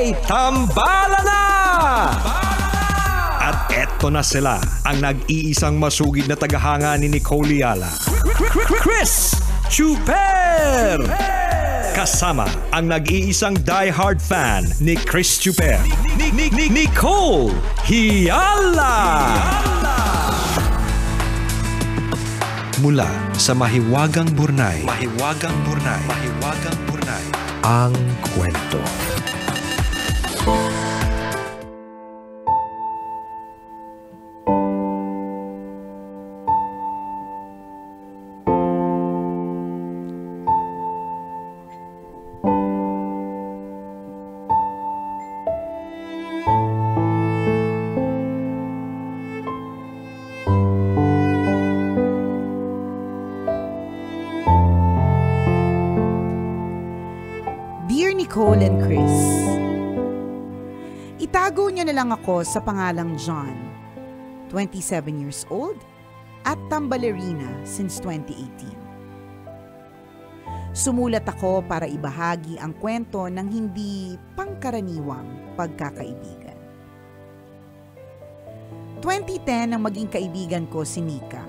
Okay, tambala na! At eto na sila, ang nag-iisang masugid na tagahanga ni Nicole Yala, Chris Chuper! Kasama ang nag-iisang die-hard fan ni Chris Chuper, Nicole Yala! Mula sa Mahiwagang Burnay, ang kwento. Nicole and Chris. Itago niyo na lang ako sa pangalang John, 27 years old, at tambalerina since 2018. Sumulat ako para ibahagi ang kwento ng hindi pangkaraniwang pagkakaibigan. 2010 nang maging kaibigan ko si Nika.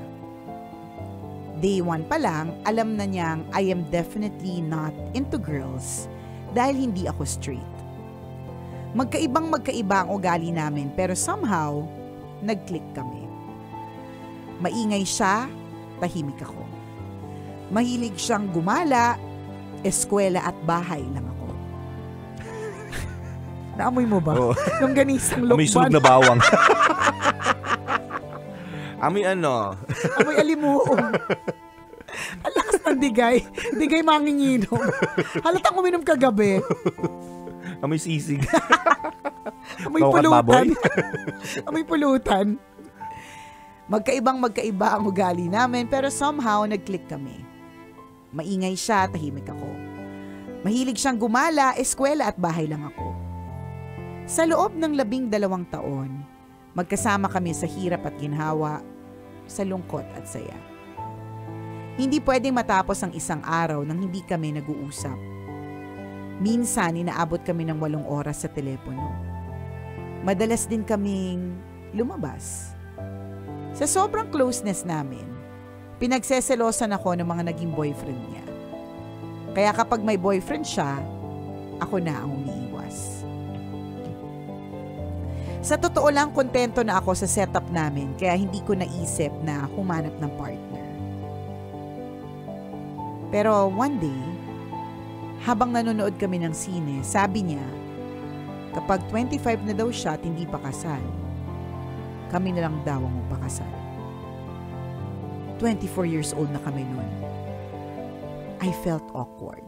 Day 1 pa lang, alam na niyang I am definitely not into girls dahil hindi ako straight. Magkaiba ang ugali namin pero somehow, nag-click kami. Maingay siya, tahimik ako. Mahilig siyang gumala, eskwela at bahay lang ako. Naamoy mo ba? Oo. Yungganisang lukban. Amoy sunog na bawang. Amoy ano? Amoy alimuong. Ang lakas ng digay. Digay manginginom. Halatang uminom kagabi. Amoy sisig. Amoy pulutan. Amoy pulutan. Magkaiba ang ugali namin pero somehow nag-click kami. Maingay siya, tahimik ako. Mahilig siyang gumala, eskwela at bahay lang ako. Sa loob ng 12 taon, magkasama kami sa hirap at ginhawa, sa lungkot at saya. Hindi pwedeng matapos ang isang araw nang hindi kami nag-uusap. Minsan, inaabot kami ng 8 oras sa telepono. Madalas din kaming lumabas. Sa sobrang closeness namin, pinagseselosan ako ng mga naging boyfriend niya. Kaya kapag may boyfriend siya, ako na ang umiiwas. Sa totoo lang, kontento na ako sa setup namin kaya hindi ko naisip na humanap ng partner. Pero one day, habang nanonood kami ng sine, sabi niya, kapag 25 na daw siya at hindi pa kasal, kami na lang daw ang magpakasal. 24 years old na kami noon. I felt awkward.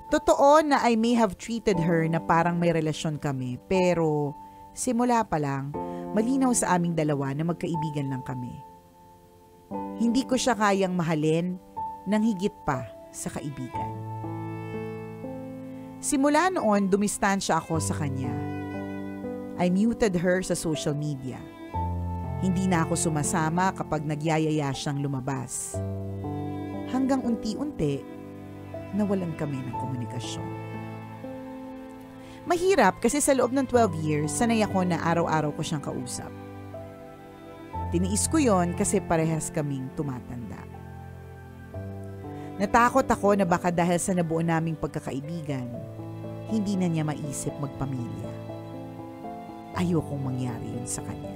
Totoo na I may have treated her na parang may relasyon kami, pero simula pa lang, malinaw sa aming dalawa na magkaibigan lang kami. Hindi ko siya kayang mahalin nang higit pa sa kaibigan. Simula noon, dumistansya ako sa kanya. I muted her sa social media. Hindi na ako sumasama kapag nagyayaya siyang lumabas. Hanggang unti-unti, nawalan kami ng komunikasyon. Mahirap kasi sa loob ng 12 years, sanay ako na araw-araw ko siyang kausap. Tiniis ko yon kasi parehas kaming tumatanda. Natakot ako na baka dahil sa nabuo naming pagkakaibigan, hindi na niya maisip magpamilya. Ayokong mangyari yun sa kanya.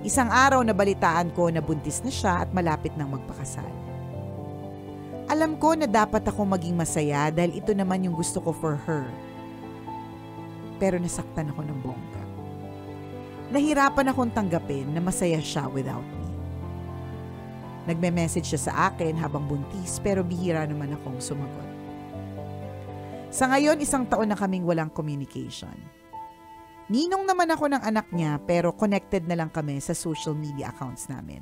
Isang araw nabalitaan ko na buntis na siya at malapit nang magpakasal. Alam ko na dapat ako maging masaya dahil ito naman yung gusto ko for her. Pero nasaktan ako ng bongga. Nahirapan akong tanggapin na masaya siya without me. Nagme-message siya sa akin habang buntis pero bihira naman akong sumagot. Sa ngayon, 1 taon na kaming walang communication. Ninong naman ako ng anak niya pero connected na lang kami sa social media accounts namin.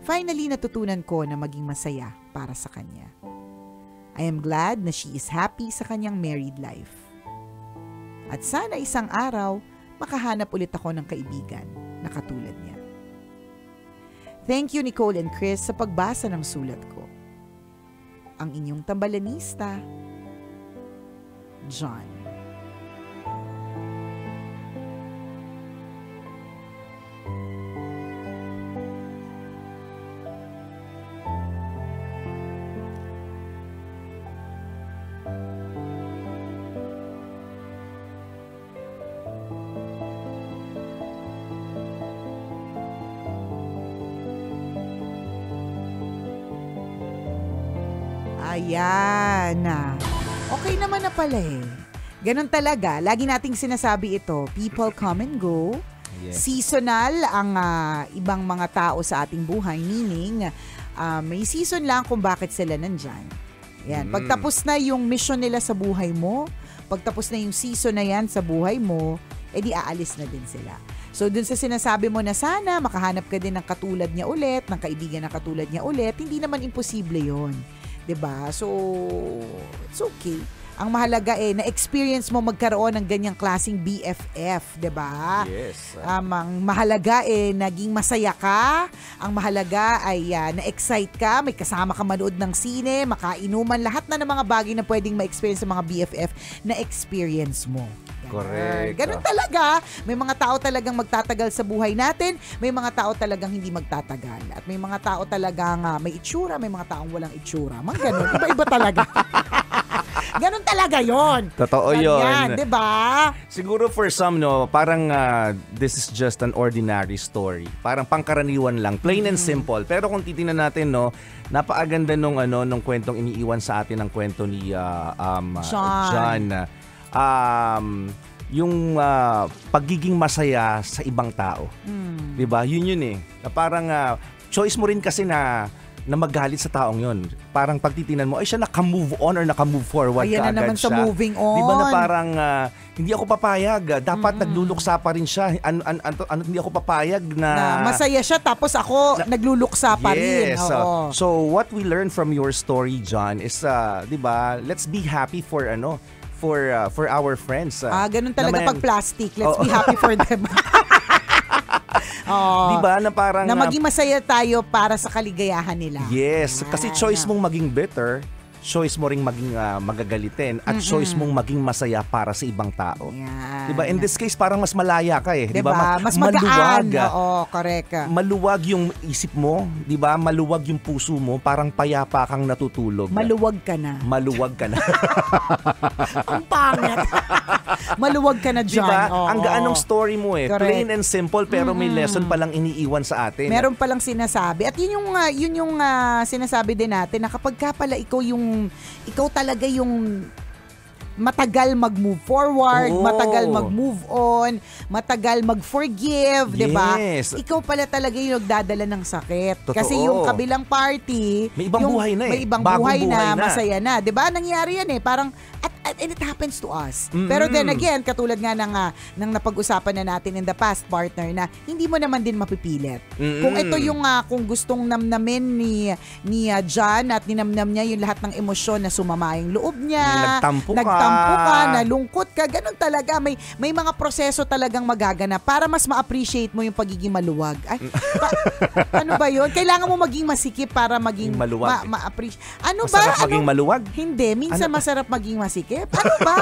Finally, natutunan ko na maging masaya para sa kanya. I am glad na she is happy sa kanyang married life. At sana isang araw, makahanap ulit ako ng kaibigan na katulad niya. Thank you Nicole and Chris sa pagbasa ng sulat ko. Ang inyong tambalanista, John. Ayan. Okay naman na pala eh. Ganun talaga. Lagi nating sinasabi ito. People come and go. Yes. Seasonal ang ibang mga tao sa ating buhay. Meaning, may season lang kung bakit sila nandyan. Yan. Pagtapos na yung mission nila sa buhay mo, pagtapos na yung season na yan sa buhay mo, edi aalis na din sila. So, dun sa sinasabi mo na sana makahanap ka din ng katulad niya ulit, ng kaibigan na katulad niya ulit, hindi naman imposible yon. 'Di ba? So, it's okay. Ang mahalaga na-experience mo magkaroon ng ganyang klaseng BFF, 'di ba? Yes. Ang mahalaga naging masaya ka. Ang mahalaga ay na-excite ka, may kasama ka manood ng sine, makainuman, lahat na ng mga bagay na pwedeng ma-experience sa mga BFF na experience mo. Correct. Ganun talaga. May mga tao talagang magtatagal sa buhay natin. May mga tao talagang hindi magtatagal. At may mga tao talagang may itsura, may mga taong walang itsura. Mga ganun. Iba-iba talaga. Ganun talaga yon. Totoo Ganyan, yun. diba? Siguro for some, parang this is just an ordinary story. Parang pangkaraniwan lang. Plain and simple. Pero kung titingnan natin, napakaganda nung kwentong iniiwan sa atin ng kwento ni John. Yung pagiging masaya sa ibang tao. 'Di ba? Yun eh. Na parang choice mo rin kasi na magalit sa taong yun. Parang pagtitinan mo, ay siya naka-move on or naka-move forward Ayan kaagad na naman siya. sa moving on. Di ba na parang hindi ako papayag. Dapat nagluluksa pa rin siya. Hindi ako papayag na masaya siya tapos ako nagluluksa pa rin. Yes. Oo. So what we learned from your story, John, is 'di ba? Let's be happy for for our friends. Ganun talaga pag plastic. Let's be happy for them. Di ba na parang na maging masaya tayo para sa kaligayahan nila. Yes, kasi choice mong maging bitter, choice mo ring maging magagalitin, at choice mong maging masaya para sa ibang tao. Yan. Diba? In this case, parang mas malaya ka eh. Diba? Mas maluwag. magaan. Oo, correct. Maluwag yung isip mo, diba? Maluwag yung puso mo, parang payapa kang natutulog. Maluwag ka na. Maluwag ka na. Ang pangit. Maluwag ka na, John. Diba? Oo. Ang gaan ng story mo eh. Correct. Plain and simple, pero may lesson palang iniiwan sa atin. Meron palang sinasabi. At yun yung sinasabi din natin na kapag ka pala ikaw talaga yung matagal mag-move forward, matagal mag-move on, matagal mag-forgive, Yes. 'di ba? Ikaw pala talaga yung nagdadala ng sakit. Totoo. Kasi yung kabilang party, may ibang buhay na eh. May ibang Bagong buhay buhay na. masaya na, 'di ba? Nangyari yan eh. Parang and it happens to us. Pero then again, katulad nga ng napag-usapan na natin in the past, partner, na hindi mo naman din mapipilit. Kung ito yung kung gustong namnamin ni John at ninamnam niya yung lahat ng emosyon na sumama yung loob niya, nagtampo ka, nalungkot ka, ganun talaga. May mga proseso talagang magaganap para mas ma-appreciate mo yung pagiging maluwag. Ay, ano ba yun? Kailangan mo maging masikip para maging maluwag. ma-appreciate. Ano Masarap ba? maging maluwag? Hindi. Minsan masarap maging masikip. Ano ba?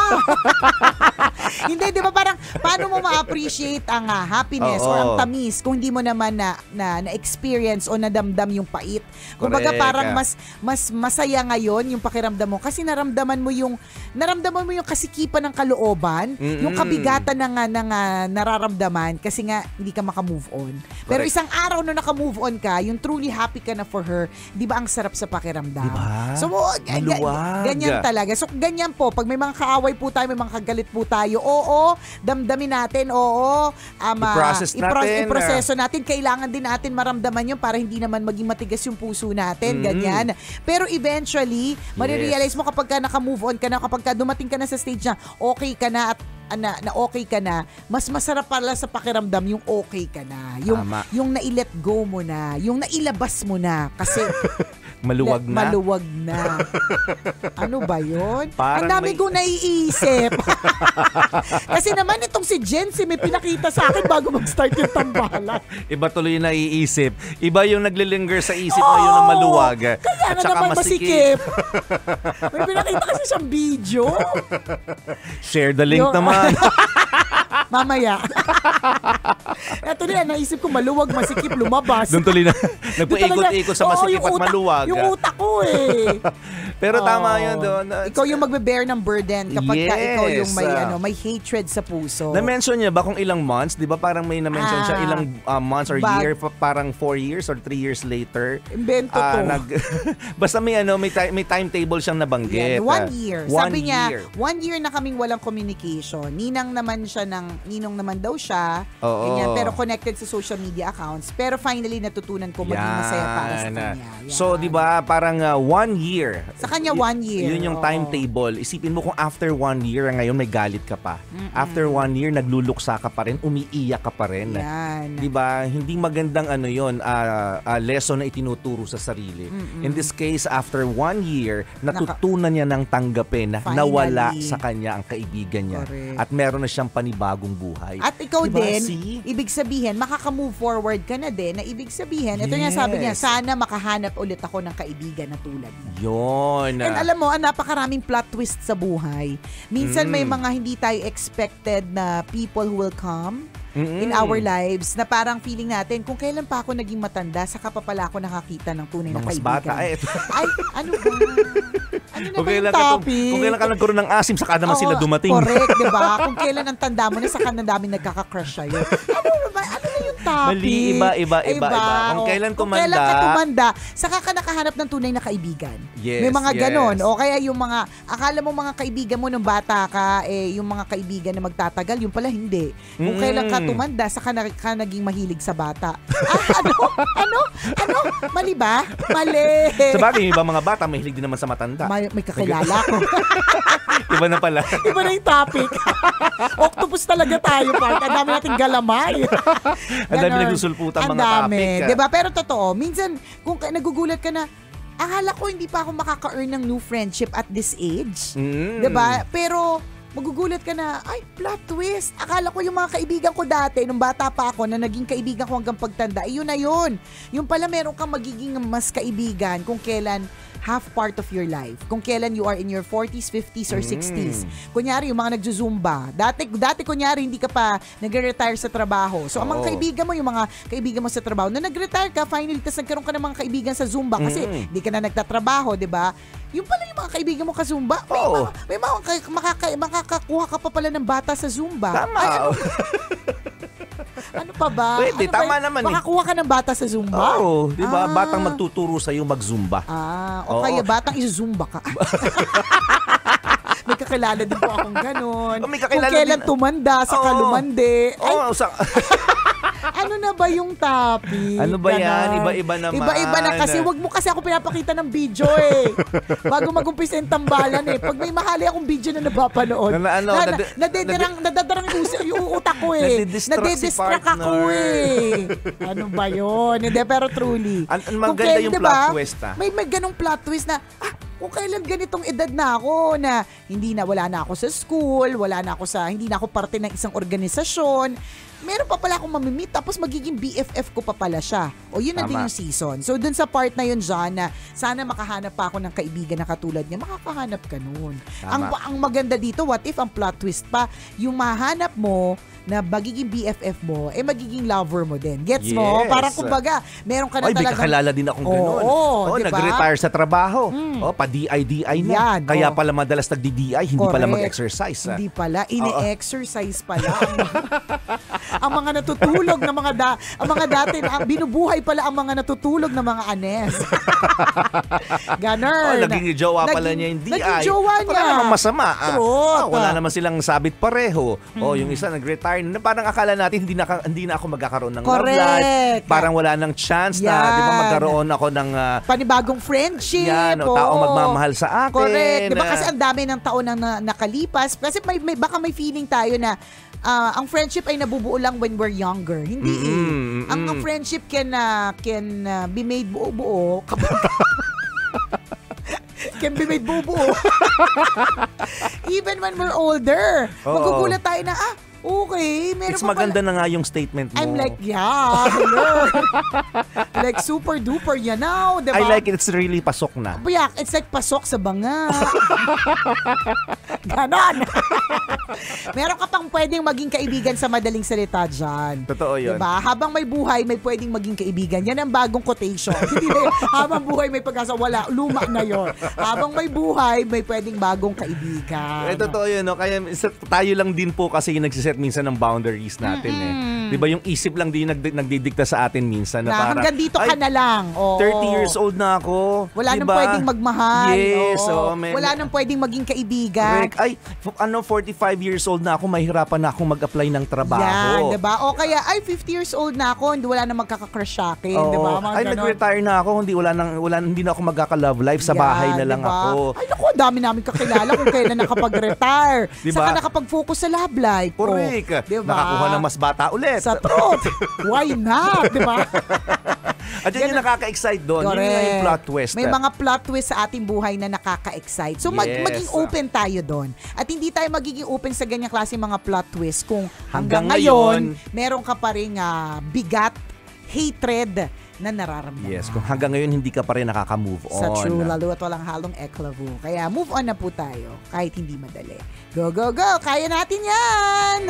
Hindi, di ba parang paano mo ma-appreciate ang happiness or ang tamis kung hindi mo naman na-experience o nadamdam yung pait. Kumbaga parang mas masaya ngayon yung pakiramdam mo kasi naramdaman mo yung kasikipan ng kalooban, yung kabigatan ng nararamdaman kasi nga hindi ka maka-move on. Pero isang araw na naka-move on ka, yung truly happy ka na for her, di ba ang sarap sa pakiramdam? Diba? So, ganyan talaga. So, ganyan po. Pag may mga kaaway po tayo, may mga kagalit po tayo, damdamin natin, iproseso natin. Kailangan din natin maramdaman yun para hindi naman maging matigas yung puso natin. Ganyan. Pero eventually, marirealize mo kapag ka naka-move on ka na, kapag ka dumating ka na sa stage na okay ka na at na okay ka na, mas masarap pala sa pakiramdam yung okay ka na. Yung na-let go mo na, yung nailabas mo na. Kasi Maluwag na? Maluwag na. Ano ba yun? Parang ang dami kong naiisip. Kasi naman itong si Jency may pinakita sa akin bago mag-start yung tambalan. Iba tuloy yung naiisip. Iba yung naglilinger sa isip mo yun na maluwag. Kaya At na saka naman masikip. May pinakita kasi siyang video. Share the link Yung- naman. Mamaya. Ito na, naisip ko maluwag, masikip, lumabas. Doon tuloy na. Doon Nagpaikot-ikot sa talaga- masikip Oo, at yung maluwag. Yung utak ko eh. Pero tama Oo. yun doon. Ikaw yung magbe-bear ng burden kapag ka Yes. ikaw yung may hatred sa puso. Na-mention niya ba kung ilang months? Di ba parang may na-mention siya ilang months or year, parang 4 years or 3 years later. Invento to. Basta may timetable siyang nabanggit. Yan, 1 year. One Sabi niya, year. 1 year na kaming walang communication. Ninong naman daw siya. Oo. Ganyan, pero connected sa social media accounts. Pero finally, natutunan ko maging masaya para sa kanya. Yan. So, di ba, parang 1 year. Sa kanya, 1 year. Yun yung Oo. timetable. Isipin mo kung after 1 year, ngayon may galit ka pa. After 1 year, nagluluksa ka pa rin, umiiyak ka pa rin. Yan. Di ba? Hindi magandang lesson na itinuturo sa sarili. In this case, after 1 year, natutunan niya ng tanggapin na Finally. nawala sa kanya ang kaibigan niya. Correct. At meron na siyang panibagong buhay. At ikaw Diba? din, See? ibig sabihin, makaka-move forward ka na din, na ibig sabihin, ito nga sabi niya, Yes. sana makahanap ulit ako ng kaibigan na tulad mo. Yun. And alam mo, napakaraming plot twist sa buhay. Minsan may mga hindi tayo expected na people who will come in our lives na parang feeling natin, kung kailan pa ako naging matanda, saka pa pala ako nakakita ng tunay na Mas kaibigan. bata. Ay, Ay, ano ba? Ano na ba yung topic? Kung kailan ka nagkaroon ng asim, saka naman Oo, sila dumating. Correct, di ba? Kung kailan ang tanda mo na, saka na daming nagkaka-crush sa'yo. Ano ba? Ano na yung topic? Mali, iba. Kung kailan Kung kailan ka tumanda, tumanda, saka ka nakahanap ng tunay na kaibigan. Yes, May mga yes. ganon. O kaya yung mga, akala mo mga kaibigan mo nung bata ka, yung mga kaibigan na magtatagal, yung pala hindi. Kung kailan ka tumanda, saka ka naging mahilig sa bata. Ano? Mali ba? Mali. sa bagay, yung iba mga bata, mahilig din naman sa matanda. May kakilala ko. Iba na pala. Iba na yung topic. Octopus talaga tayo, Park. Ang dami nating galamay. Ang dami Ganon. nagsusulputan Ang mga dami. topic. Diba? Pero totoo, minsan, kung nagugulat ka na, akala ko hindi pa ako makaka-earn ng new friendship at this age. Diba? Pero, magugulat ka na, ay, plot twist. Akala ko yung mga kaibigan ko dati, nung bata pa ako, na naging kaibigan ko hanggang pagtanda, yun na yun. Yung pala meron kang magiging mas kaibigan kung kailan half part of your life. Kung kailan you are in your 40s, 50s, or 60s. Kunyari, yung mga nagzuzumba. Dati kunyari, hindi ka pa nag-retire sa trabaho. So, ang mga kaibigan mo, yung mga kaibigan mo sa trabaho, na nag-retire ka, finally, tas nagkaroon ka ng mga kaibigan sa Zumba kasi hindi ka na nagtatrabaho, di ba? Yung pala yung mga kaibigan mo ka Zumba, may makakakuha ka pa pala ng bata sa Zumba. Tama. Ay, ano pa ba? Pwede, Ano ba tama yun? naman Makakuha ka ng bata sa Zumba? Oo, di ba? Ah. Batang magtuturo sa'yo mag-zumba. O Oo. kaya batang izumba ka. May kakilala din po akong ganun. Oh, may kakilala Kung kailan din. tumanda, saka Oo. lumande. Ay, Ano ano na ba yung topic? Ano ba yan? Ganon. Iba-iba naman. Iba-iba na kasi. Wag mo kasi ako pinapakita ng video eh. Bago mag-umpisa yung tambalan eh. Pag may mahali akong video na napapanood, nadadarang yung utak ko eh. Nadidistract si ako partner. eh. Ano ba yun? Hindi, pero truly. Maganda yung plot twist May ganong plot twist na, kung kailan ganitong edad na ako na wala na ako sa school, hindi na ako parte ng isang organisasyon, meron pa pala akong mamimit tapos magiging BFF ko pa pala siya. O yun na din yung season. So dun sa part na yun, John, na sana makahanap pa ako ng kaibigan na katulad niya, makakahanap ka nun. Ang maganda dito, what if ang plot twist pa, yung mahanap mo na magiging BFF mo, magiging lover mo din. Gets mo? Yes. Parang kumbaga, meron ka na may talagang... kakilala din akong ganun. diba? Nag-retire sa trabaho. Pa-DI na. Yan, Kaya pala madalas nag-DI, hindi pala Correct. mag-exercise. Hindi pala, ini-exercise pala. Ang mga natutulog na ang mga dati, binubuhay pala ang mga natutulog na mga anes. Ganon. Naging jowa pala niya yung DI. Naging jowa niya. Wala namang masama. True. Wala naman silang sabit pareho. Yung isa nag-retire na parang akala natin hindi na ako magkakaroon ng love life. Parang wala nang chance na, di ba, magkaroon ako ng panibagong friendship. Taong magmamahal sa akin. Correct. Di ba kasi ang dami ng taon na nakalipas. Kasi baka may feeling tayo na ang friendship ay nabubuo lang when we're younger. Hindi Ang friendship can be made buo-buo kapag Can be made bubuo. Even when we're older, magugulat tayo na, okay, meron It's pa maganda pala. na nga yung statement mo. I'm like, yeah, hello. Like, super duper yan now, diba? I like it. It's really pasok na. Bayak, it's like pasok sa banga. Ganon. Meron ka pang pwedeng maging kaibigan sa madaling salita dyan. Totoo yun. Diba? Habang may buhay, may pwedeng maging kaibigan. Yan ang bagong quotation. Hindi na, habang buhay, may pag-asa. Wala, luma na yon. Habang may buhay, may pwedeng bagong kaibigan. Totoo yun, no? Kaya tayo lang din po kasi yung nagsiset minsan ng boundaries natin Diba yung isip lang din nagdidikta sa atin minsan na parang, hanggang dito ka na lang. 30 years old na ako. Wala diba? nang pwedeng magmahal. Yes. Wala nang pwedeng maging kaibigan. Correct. Ay, 45 years old na ako, mahirapan na akong mag-apply ng trabaho. Yan, diba? O kaya, 50 years old na ako, hindi wala nang magkaka-crush sa akin. Diba? Ay, nag-retire na ako, hindi na ako magkaka-love life, sa bahay na lang ako. Ay, naku, dami namin kakilala kung kailan nakapag-retire. Diba? Saka nakapag-focus sa love life. Correct. Diba? Nakakuha ng mas bata ulit. Sa truth. Why not? Diba? At yan yung nakaka-excite doon. Yun yung plot twist. May mga plot twist sa ating buhay na nakaka-excite. So maging open tayo doon. At hindi tayo magiging open sa ganyang klase mga plot twist kung hanggang ngayon meron ka pa rin bigat, hatred na nararamdaman. Yes, kung hanggang ngayon hindi ka pa rin nakaka-move on. Sa true, lalo at walang halong eklavu. Kaya move on na po tayo kahit hindi madali. Go, go, go! Kaya natin yan!